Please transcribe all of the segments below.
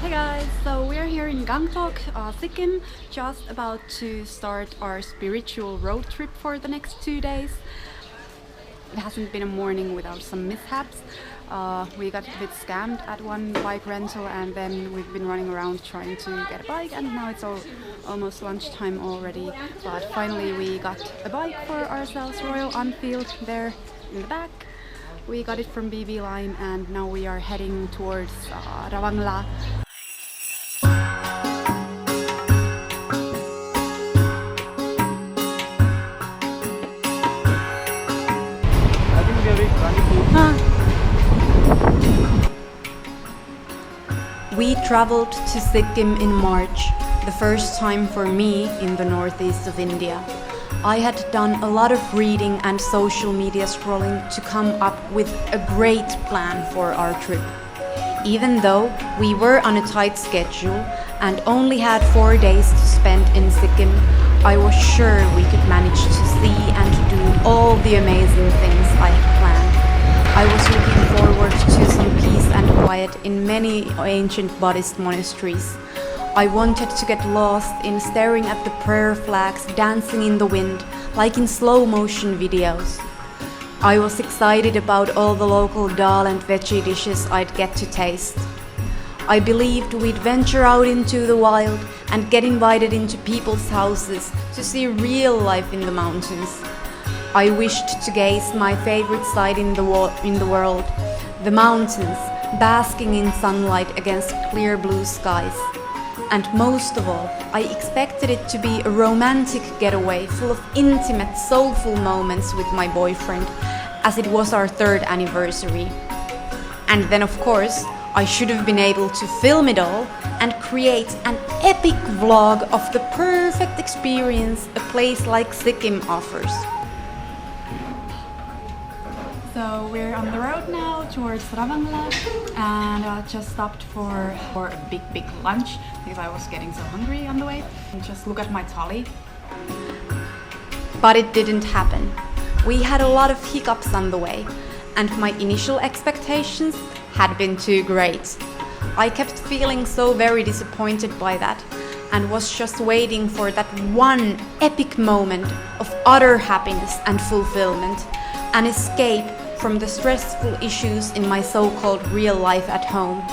Hey guys, so we're here in Gangtok, Sikkim, just about to start our spiritual road trip for the next 2 days. It hasn't been a morning without some mishaps. We got a bit scammed at one bike rental and then we've been running around trying to get a bike, and now it's almost lunchtime already. But finally we got a bike for ourselves, Royal Enfield, there in the back. We got it from BB Line and now we are heading towards Ravangla. We traveled to Sikkim in March, the first time for me in the northeast of India. I had done a lot of reading and social media scrolling to come up with a great plan for our trip. Even though we were on a tight schedule and only had 4 days to spend in Sikkim, I was sure we could manage to see and do all the amazing things I had planned. I was looking forward to some peace and quiet in many ancient Buddhist monasteries. I wanted to get lost in staring at the prayer flags dancing in the wind, like in slow motion videos. I was excited about all the local dal and veggie dishes I'd get to taste. I believed we'd venture out into the wild and get invited into people's houses to see real life in the mountains. I wished to gaze my favorite sight in the world, the mountains, basking in sunlight against clear blue skies. And most of all, I expected it to be a romantic getaway full of intimate, soulful moments with my boyfriend, as it was our 3rd anniversary. And then of course, I should have been able to film it all and create an epic vlog of the perfect experience a place like Sikkim offers. So we're on the road now towards Ravangla, and I just stopped for a big lunch because I was getting so hungry on the way. And just look at my tally. But it didn't happen. We had a lot of hiccups on the way, and my initial expectations had been too great. I kept feeling so very disappointed by that and was just waiting for that one epic moment of utter happiness and fulfillment, an escape from the stressful issues in my so-called real life at home,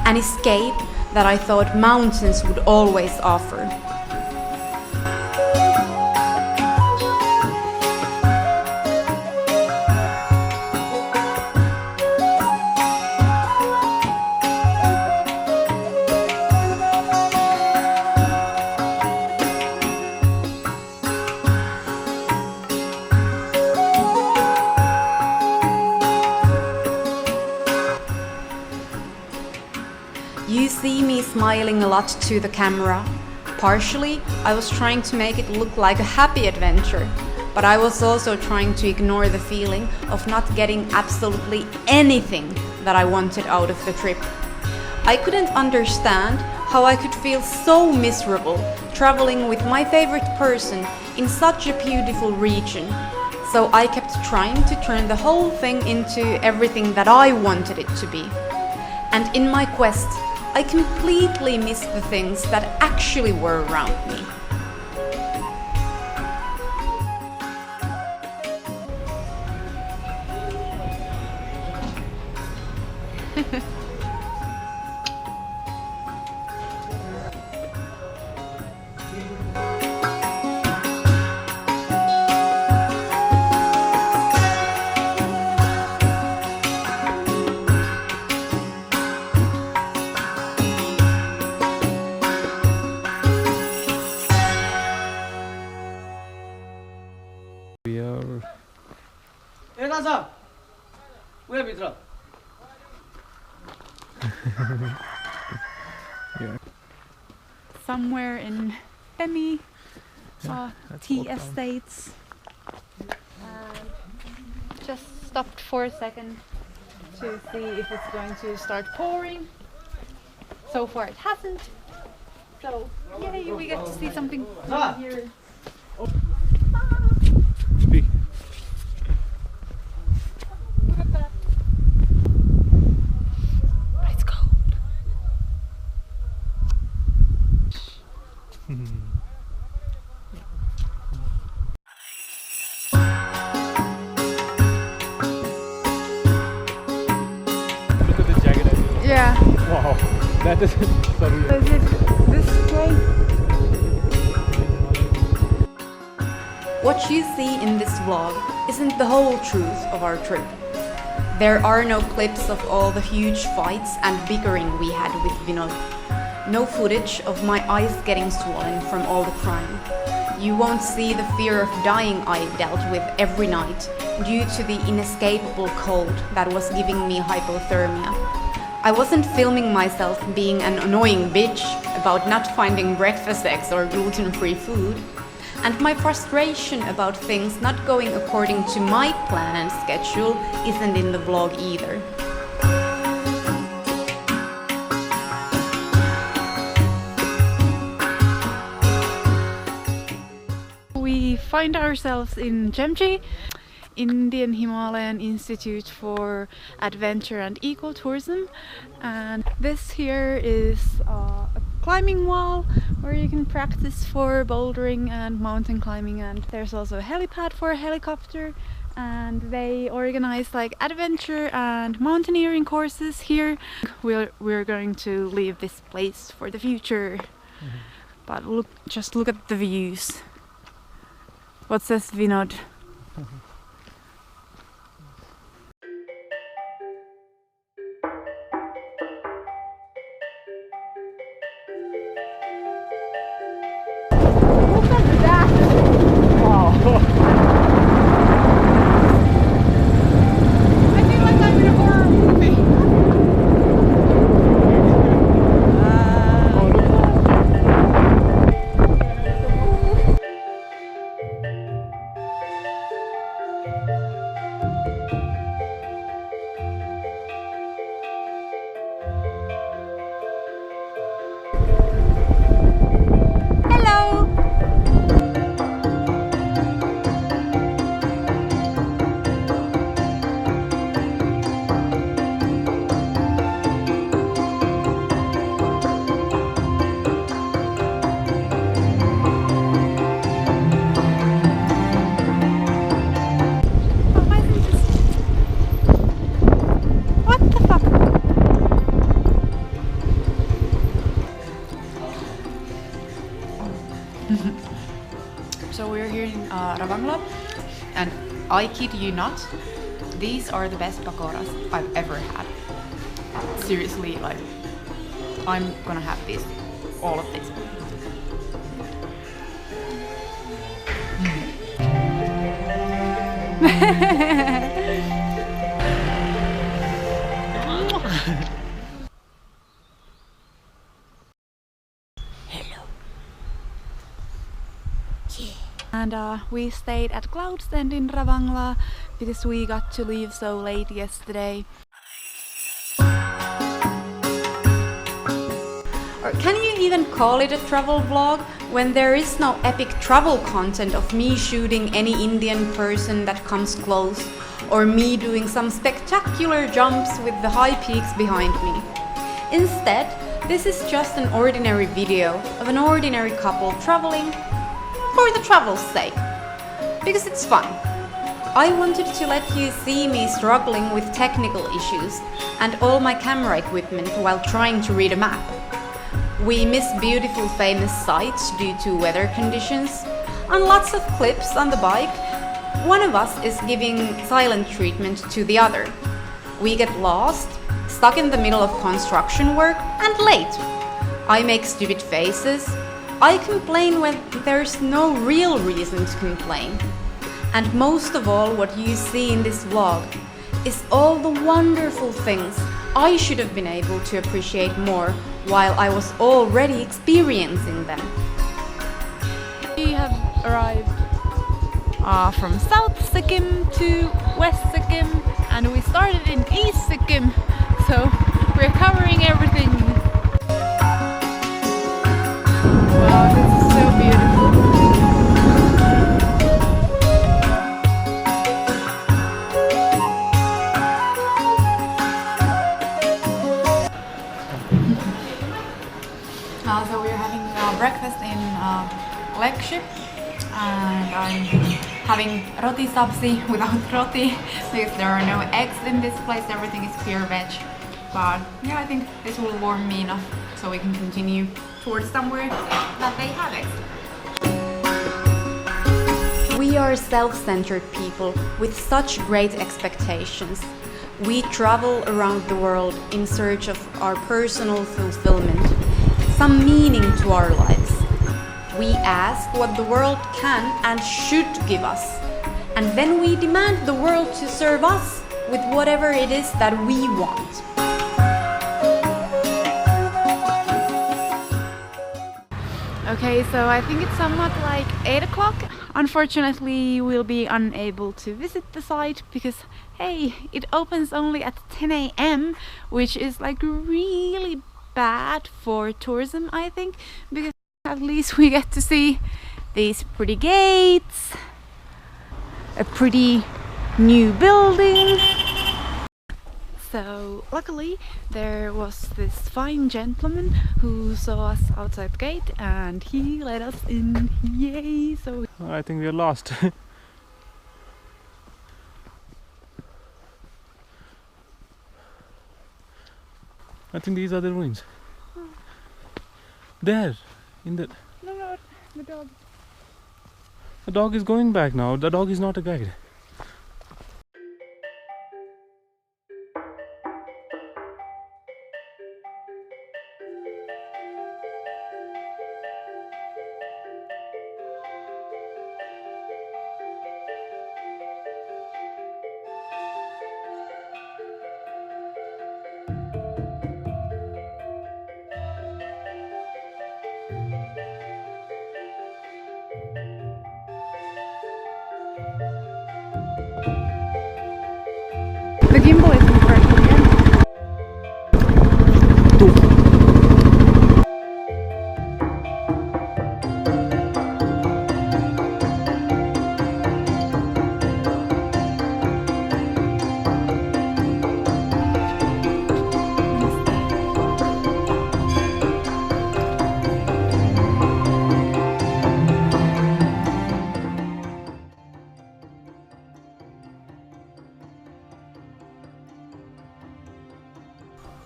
an escape that I thought mountains would always offer. You see me smiling a lot to the camera. Partially, I was trying to make it look like a happy adventure, but I was also trying to ignore the feeling of not getting absolutely anything that I wanted out of the trip. I couldn't understand how I could feel so miserable traveling with my favorite person in such a beautiful region. So I kept trying to turn the whole thing into everything that I wanted it to be. And in my quest, I completely missed the things that actually were around me. Somewhere in Pemi, tea estates. Just stopped for a second to see if it's going to start pouring. So far it hasn't. So yay, we get to see something here. It's cold. Look at the jagged edge. Yeah. Wow, that is sorry. Is it this way? What you see in this vlog isn't the whole truth of our trip. There are no clips of all the huge fights and bickering we had with Vinod. No footage of my eyes getting swollen from all the crying. You won't see the fear of dying I dealt with every night due to the inescapable cold that was giving me hypothermia. I wasn't filming myself being an annoying bitch about not finding breakfast eggs or gluten-free food. And my frustration about things not going according to my plan and schedule isn't in the vlog either. We find ourselves in Chemchi, Indian Himalayan Institute for Adventure and Ecotourism, and this here is a climbing wall where you can practice for bouldering and mountain climbing, and there's also a helipad for a helicopter, and they organize like adventure and mountaineering courses here. We're going to leave this place for the future. But just look at the views. What says Vinod? So we're here in Ravangla, and I kid you not, these are the best pakoras I've ever had. Seriously, like, I'm gonna have this, all of this. And we stayed at Cloud's End in Ravangla because we got to leave so late yesterday. Or can you even call it a travel vlog when there is no epic travel content of me shooting any Indian person that comes close, or me doing some spectacular jumps with the high peaks behind me? Instead, this is just an ordinary video of an ordinary couple traveling for the travel's sake, because it's fun. I wanted to let you see me struggling with technical issues and all my camera equipment while trying to read a map. We miss beautiful famous sights due to weather conditions. On lots of clips on the bike, one of us is giving silent treatment to the other. We get lost, stuck in the middle of construction work, and late. I make stupid faces. I complain when there's no real reason to complain. And most of all, what you see in this vlog is all the wonderful things I should have been able to appreciate more while I was already experiencing them. We have arrived from South Sikkim to West Sikkim, and we started in East Sikkim, so we're covering everything. Wow, this is so beautiful. So we're having breakfast in Lekshi, and I'm having roti sabzi without roti because there are no eggs in this place. Everything is pure veg. But yeah, I think this will warm me enough so we can continue towards somewhere that they have eggs. We are self-centered people with such great expectations. We travel around the world in search of our personal fulfillment, some meaning to our lives. We ask what the world can and should give us, and then we demand the world to serve us with whatever it is that we want. Okay, so I think it's somewhat like 8 o'clock. Unfortunately, we'll be unable to visit the site because, hey, it opens only at 10 a.m., which is like really bad for tourism, I think, because at least we get to see these pretty gates, a pretty new building. So luckily there was this fine gentleman who saw us outside the gate and he let us in. Yay! So I think we are lost. I think these are the ruins. There, in the... no, the dog. The dog is going back now. The dog is not a guide. The gimbal isn't working again.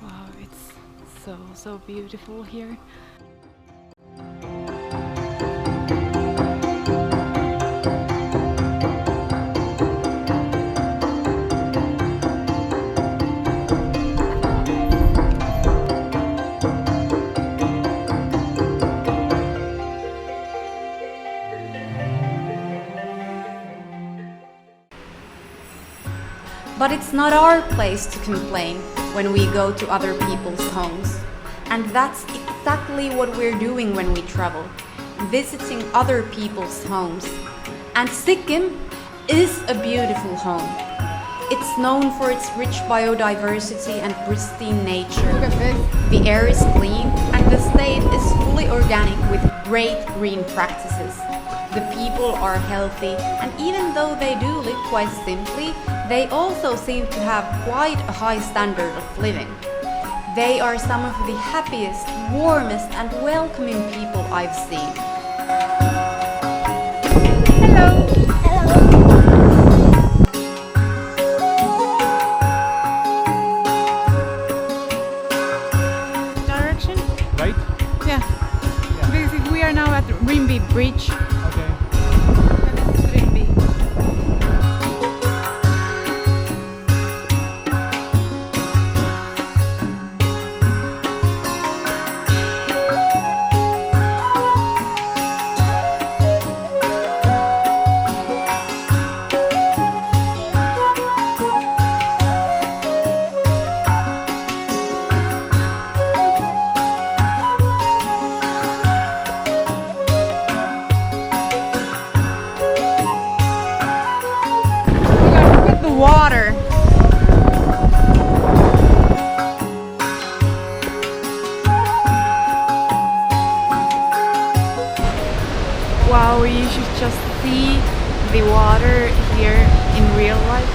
Wow, it's so beautiful here. But it's not our place to complain when we go to other people's homes. And that's exactly what we're doing when we travel, visiting other people's homes. And Sikkim is a beautiful home. It's known for its rich biodiversity and pristine nature. Look at this. The air is clean and the state is fully organic with great green practices. The people are healthy, and even though they do live quite simply, they also seem to have quite a high standard of living. They are some of the happiest, warmest and welcoming people I've seen. Hello! Direction? Right? Yeah. Because we are now at Rimby Bridge. Okay. This is Rimby. Look at the water. Wow, you should just see the water here in real life.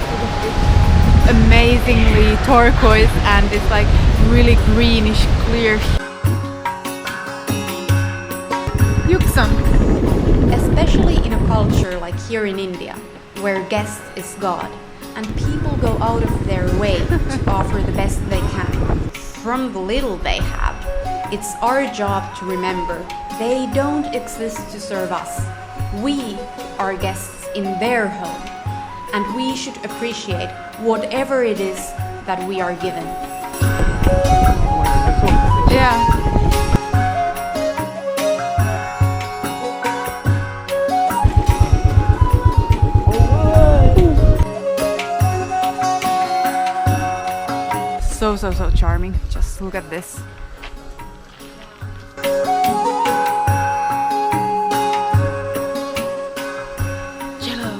It's amazingly turquoise and it's like really greenish clear. Yuksam. Especially in a culture like here in India, where guest is God, and people go out of their way to offer the best they can from the little they have. It's our job to remember they don't exist to serve us. We are guests in their home, and we should appreciate whatever it is that we are given. Yeah. So charming. Just look at this. Jello.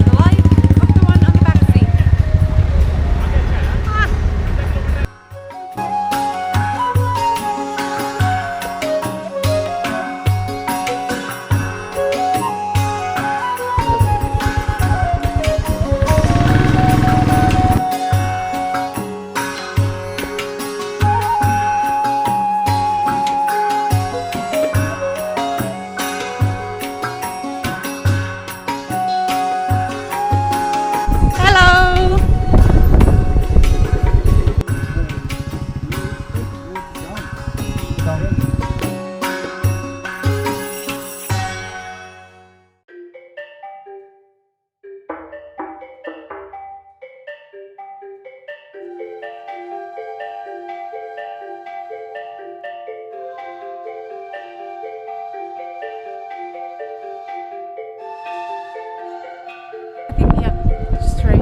The life of the one on the back seat. Hello. I think, yeah, straight.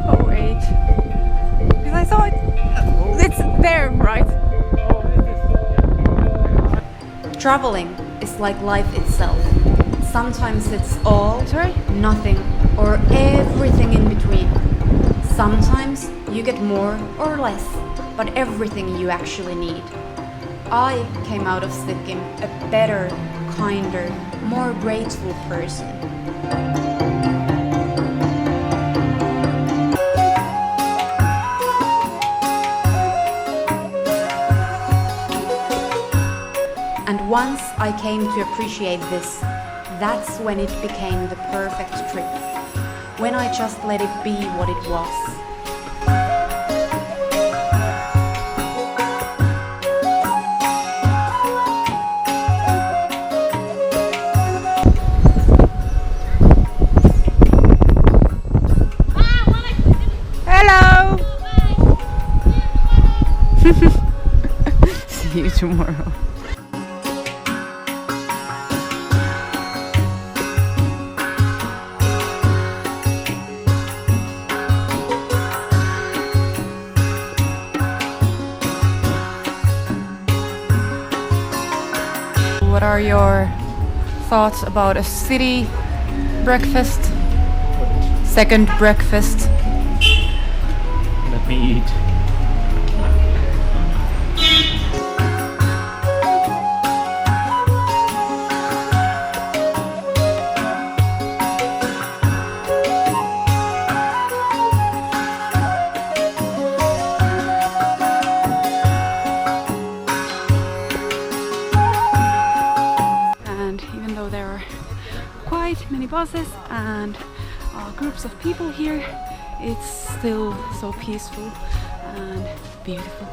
Oh wait, because I saw it. It's there, right? Traveling is like life itself. Sometimes it's all, Sorry? nothing, or everything in between. Sometimes you get more or less, but everything you actually need. I came out of Sikkim a better, kinder, more grateful person. And once I came to appreciate this, that's when it became the perfect trip. When I just let it be what it was. Hello. See you tomorrow. What are your thoughts about a city breakfast? Second breakfast. Let me eat. And even though there are quite many buses and groups of people here, it's still so peaceful and beautiful.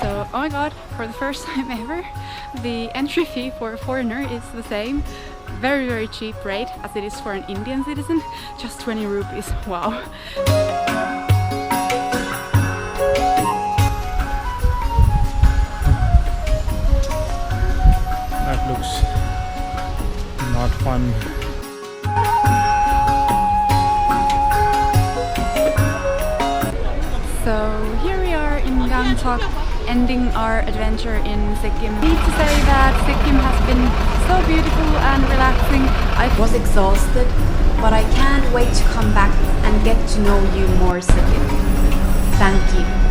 So, oh my god, for the first time ever, the entry fee for a foreigner is the same. Very cheap rate as it is for an Indian citizen, just 20 rupees. Wow. That looks not fun. So here we are in Gangtok ending our adventure in Sikkim. I need to say that Sikkim has been so beautiful and relaxing. I was exhausted, but I can't wait to come back and get to know you more, Sikkim. Thank you.